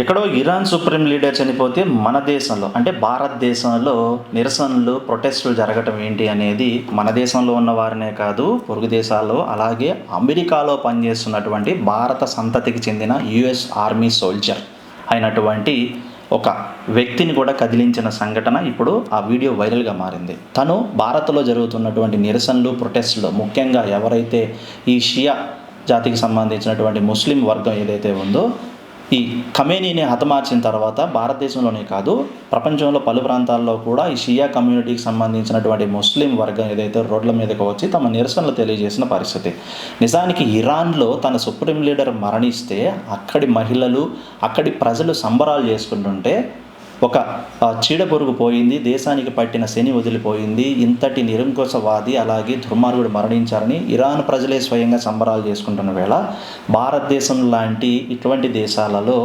ఎక్కడో Iran supreme leader చనిపోతే మన దేశంలో అంటే భారతదేశంలో నిరసనలు ప్రొటెస్టులు జరగటం ఏంటి అనేది మన దేశంలో ఉన్న వారినే కాదు పొరుగు దేశాల్లో అలాగే అమెరికాలో పనిచేస్తున్నటువంటి భారత సంతతికి చెందిన యుఎస్ ఆర్మీ సోల్జర్ అయినటువంటి ఒక వ్యక్తిని కూడా కదిలించిన సంఘటన ఇప్పుడు ఆ వీడియో వైరల్గా మారింది. తను భారత్లో జరుగుతున్నటువంటి నిరసనలు ప్రొటెస్టులు ముఖ్యంగా ఎవరైతే ఈ షియా జాతికి సంబంధించినటువంటి ముస్లిం వర్గం ఏదైతే ఉందో ఈ ఖమేనీని హతమార్చిన తర్వాత భారతదేశంలోనే కాదు ప్రపంచంలో పలు ప్రాంతాల్లో కూడా ఈ షియా కమ్యూనిటీకి సంబంధించినటువంటి ముస్లిం వర్గం ఏదైతే రోడ్ల మీదకి వచ్చి తమ నిరసనలు తెలియజేసిన పరిస్థితి. నిజానికి ఇరాన్లో తన సుప్రీం లీడర్ మరణిస్తే అక్కడి మహిళలు అక్కడి ప్రజలు సంబరాలు చేసుకుంటుంటే ఒక చీడపురుగు పోయింది, దేశానికి పట్టిన శని వదిలిపోయింది, ఇంతటి నిరంకుశవాది అలాగే దుర్మార్గుడు మరణించారని ఇరాన్ ప్రజలే స్వయంగా సంబరాలు చేసుకుంటున్న వేళ భారతదేశం లాంటి ఇటువంటి దేశాలలో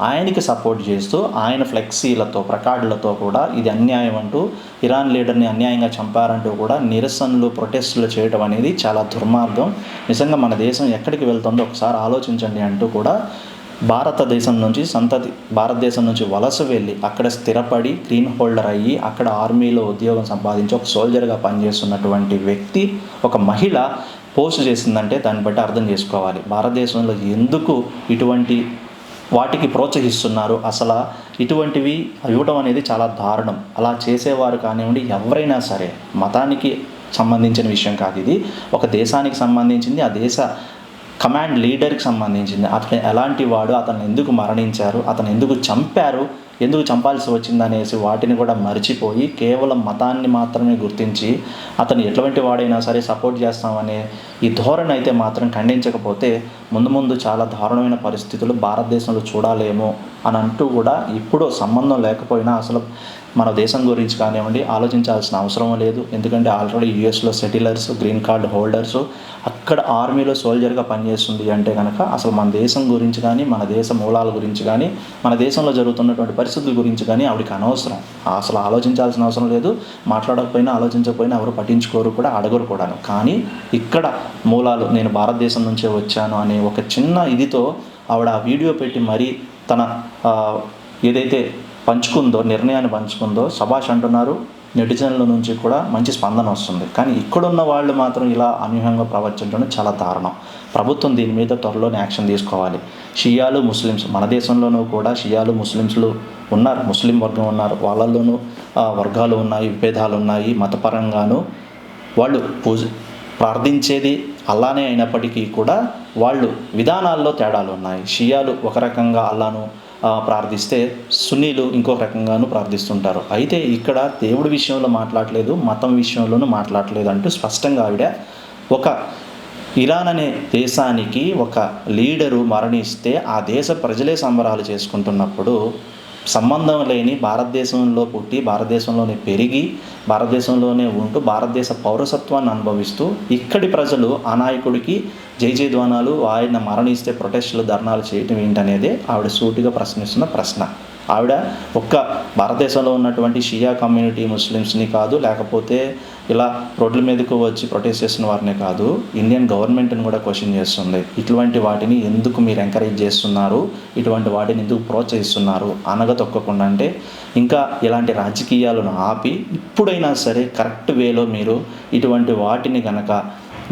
ఆయనకి సపోర్ట్ చేస్తూ ఆయన ఫ్లెక్సీలతో ప్రకార్డులతో కూడా ఇది అన్యాయం అంటూ ఇరాన్ లీడర్ని అన్యాయంగా చంపారంటూ కూడా నిరసనలు ప్రొటెస్టులు చేయడం అనేది చాలా దుర్మార్గం. నిజంగా మన దేశం ఎక్కడికి వెళ్తుందో ఒకసారి ఆలోచించండి అంటూ కూడా భారతదేశం నుంచి వలస వెళ్ళి అక్కడ స్థిరపడి గ్రీన్ హోల్డర్ అయ్యి అక్కడ ఆర్మీలో ఉద్యోగం సంపాదించి ఒక సోల్జర్గా పనిచేస్తున్నటువంటి వ్యక్తి ఒక మహిళ పోస్ట్ చేసిందంటే దాన్ని బట్టి అర్థం చేసుకోవాలి భారతదేశంలో ఎందుకు ఇటువంటి వాటికి ప్రోత్సహిస్తున్నారు. అసలు ఇటువంటివి ఇవ్వడం అనేది చాలా దారుణం. అలా చేసేవారు కానివ్వండి ఎవరైనా సరే మతానికి సంబంధించిన విషయం కాదు, ఇది ఒక దేశానికి సంబంధించింది, ఆ దేశ కమాండ్ లీడర్కి సంబంధించింది. అతను ఎలాంటి వాడు, అతను ఎందుకు మరణించారు, అతను ఎందుకు చంపారు, ఎందుకు చంపాల్సి వచ్చిందనేసి వాటిని కూడా మర్చిపోయి కేవలం మతాన్ని మాత్రమే గుర్తించి అతను ఎటువంటి వాడైనా సరే సపోర్ట్ చేస్తామనే ఈ ధోరణి అయితే మాత్రం ఖండించకపోతే ముందు చాలా దారుణమైన పరిస్థితులు భారతదేశంలో చూడాలేమో అని అంటూ కూడా ఇప్పుడు సంబంధం లేకపోయినా అసలు మన దేశం గురించి కానివ్వండి ఆలోచించాల్సిన అవసరం లేదు. ఎందుకంటే ఆల్రెడీ యూఎస్లో సెటిలర్స్, గ్రీన్ కార్డ్ హోల్డర్స్, అక్కడ ఆర్మీలో సోల్జర్గా పనిచేస్తుంది అంటే కనుక అసలు మన దేశం గురించి కానీ మన దేశ మూలాల గురించి కానీ మన దేశంలో జరుగుతున్నటువంటి పరిస్థితుల గురించి కానీ ఆవిడకి అనవసరం, అసలు ఆలోచించాల్సిన అవసరం లేదు. మాట్లాడకపోయినా ఆలోచించకపోయినా ఎవరు పట్టించుకోరు కూడా, అడగరు కూడాను. కానీ ఇక్కడ మూలాలు నేను భారతదేశం నుంచే వచ్చాను అనే ఒక చిన్న ఇదితో ఆవిడ ఆ వీడియో పెట్టి మరీ తన ఏదైతే నిర్ణయాన్ని పంచుకుందో శభాష్ అంటున్నారు. నెటిజన్ల నుంచి కూడా మంచి స్పందన వస్తుంది. కానీ ఇక్కడున్న వాళ్ళు మాత్రం ఇలా అనూహ్యంగా ప్రవర్తించడం చాలా దారుణం. ప్రభుత్వం దీని మీద త్వరలోనే యాక్షన్ తీసుకోవాలి. షియాలు ముస్లిమ్స్ మన దేశంలోనూ కూడా షియాలు ముస్లిమ్స్లు ఉన్నారు, ముస్లిం వర్గం ఉన్నారు, వాళ్ళల్లోనూ వర్గాలు ఉన్నాయి, విభేదాలు ఉన్నాయి. మతపరంగాను వాళ్ళు ప్రార్థించేది అల్లానే అయినప్పటికీ కూడా వాళ్ళు విధానాల్లో తేడాలు ఉన్నాయి. షియాలు ఒక రకంగా అల్లాను ప్రార్థిస్తే సున్నీలు ఇంకొక రకంగాను ప్రార్థిస్తుంటారు. అయితే ఇక్కడ దేవుడి విషయంలో మాట్లాడలేదు, మతం విషయంలోనూ మాట్లాడలేదు అంటూ స్పష్టంగా ఆవిడ ఒక ఇరాన్ అనే దేశానికి ఒక లీడరు మరణిస్తే ఆ దేశ ప్రజలే సంబరాలు చేసుకుంటున్నప్పుడు సంబంధం లేని భారతదేశంలో పుట్టి భారతదేశంలోనే పెరిగి భారతదేశంలోనే ఉంటూ భారతదేశ పౌరసత్వాన్ని అనుభవిస్తూ ఇక్కడి ప్రజలు ఆ నాయకుడికి జయజయధ్వానాలు, ఆయన మరణిస్తే ప్రొటెస్టులు ధర్నాలు చేయటం ఏంటనేదే ఆవిడ సూటిగా ప్రశ్నిస్తున్న ప్రశ్న. ఆవిడ ఒక్క భారతదేశంలో ఉన్నటువంటి షియా కమ్యూనిటీ ముస్లిమ్స్ని కాదు, లేకపోతే ఇలా రోడ్ల మీదకు వచ్చి ప్రొటెస్ట్ చేస్తున్న వారినే కాదు, ఇండియన్ గవర్నమెంట్ని కూడా క్వశ్చన్ చేస్తుంది. ఇటువంటి వాటిని ఎందుకు మీరు ఎంకరేజ్ చేస్తున్నారు, ఇటువంటి వాటిని ఎందుకు ప్రోత్సహిస్తున్నారు అనగతొక్కకుండా. అంటే ఇంకా ఇలాంటి రాజకీయాలను ఆపి ఇప్పుడైనా సరే కరెక్ట్ వేలో మీరు ఇటువంటి వాటిని కనుక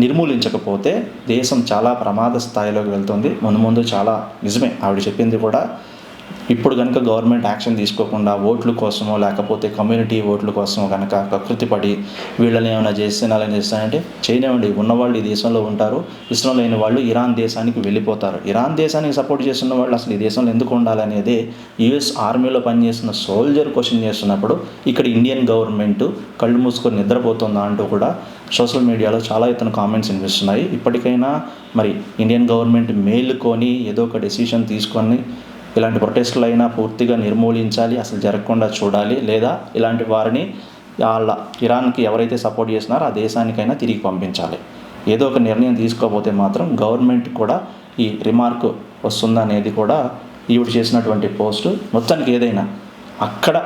నిర్మూలించకపోతే దేశం చాలా ప్రమాద స్థాయిలోకి వెళ్తుంది. ముందు చాలా నిజమే ఆవిడ చెప్పింది కూడా. ఇప్పుడు కనుక గవర్నమెంట్ యాక్షన్ తీసుకోకుండా ఓట్ల కోసమో లేకపోతే కమ్యూనిటీ ఓట్ల కోసమో కనుక కకృతిపడి వీళ్ళని ఏమైనా చేస్తున్నారని చేస్తానంటే చేయనివ్వండి. ఉన్నవాళ్ళు ఈ దేశంలో ఉంటారు, ఇష్టం లేని వాళ్ళు ఇరాన్ దేశానికి వెళ్ళిపోతారు. ఇరాన్ దేశానికి సపోర్ట్ చేస్తున్న వాళ్ళు అసలు ఈ దేశంలో ఎందుకు ఉండాలనేది యుఎస్ ఆర్మీలో పనిచేస్తున్న సోల్జర్ క్వశ్చన్ చేస్తున్నప్పుడు ఇక్కడ ఇండియన్ గవర్నమెంట్ కళ్ళు మూసుకొని నిద్రపోతుందా అంటూ కూడా సోషల్ మీడియాలో చాలా ఎత్తున కామెంట్స్ వినిపిస్తున్నాయి. ఇప్పటికైనా మరి ఇండియన్ గవర్నమెంట్ మేలుకొని ఏదో ఒక డెసిషన్ తీసుకొని ఇలాంటి ప్రొటెస్టులు అయినా పూర్తిగా నిర్మూలించాలి, అసలు జరగకుండా చూడాలి. లేదా ఇలాంటి వారిని వాళ్ళ ఇరాన్కి ఎవరైతే సపోర్ట్ చేస్తున్నారో ఆ దేశానికైనా తిరిగి పంపించాలి. ఏదో ఒక నిర్ణయం తీసుకోకపోతే మాత్రం గవర్నమెంట్ కూడా ఈ రిమార్క్ వస్తుందనేది కూడా ఈవిడ చేసినటువంటి పోస్టు. మొత్తానికి ఏదైనా అక్కడ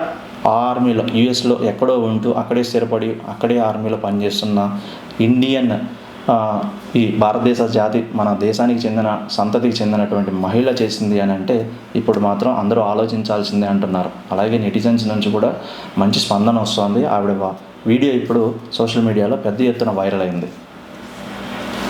ఆర్మీలో యుఎస్లో ఎక్కడో ఉంటూ అక్కడే స్థిరపడి అక్కడే ఆర్మీలో పనిచేస్తున్న ఇండియన్ ఈ భారతదేశ జాతి మన దేశానికి చెందిన సంతతికి చెందినటువంటి మహిళ చేసింది అని అంటే ఇప్పుడు మాత్రం అందరూ ఆలోచించాల్సిందే అంటున్నారు. అలాగే నెటిజన్స్ నుంచి కూడా మంచి స్పందన వస్తుంది. ఆవిడ వీడియో ఇప్పుడు సోషల్ మీడియాలో పెద్ద ఎత్తున వైరల్ అయింది.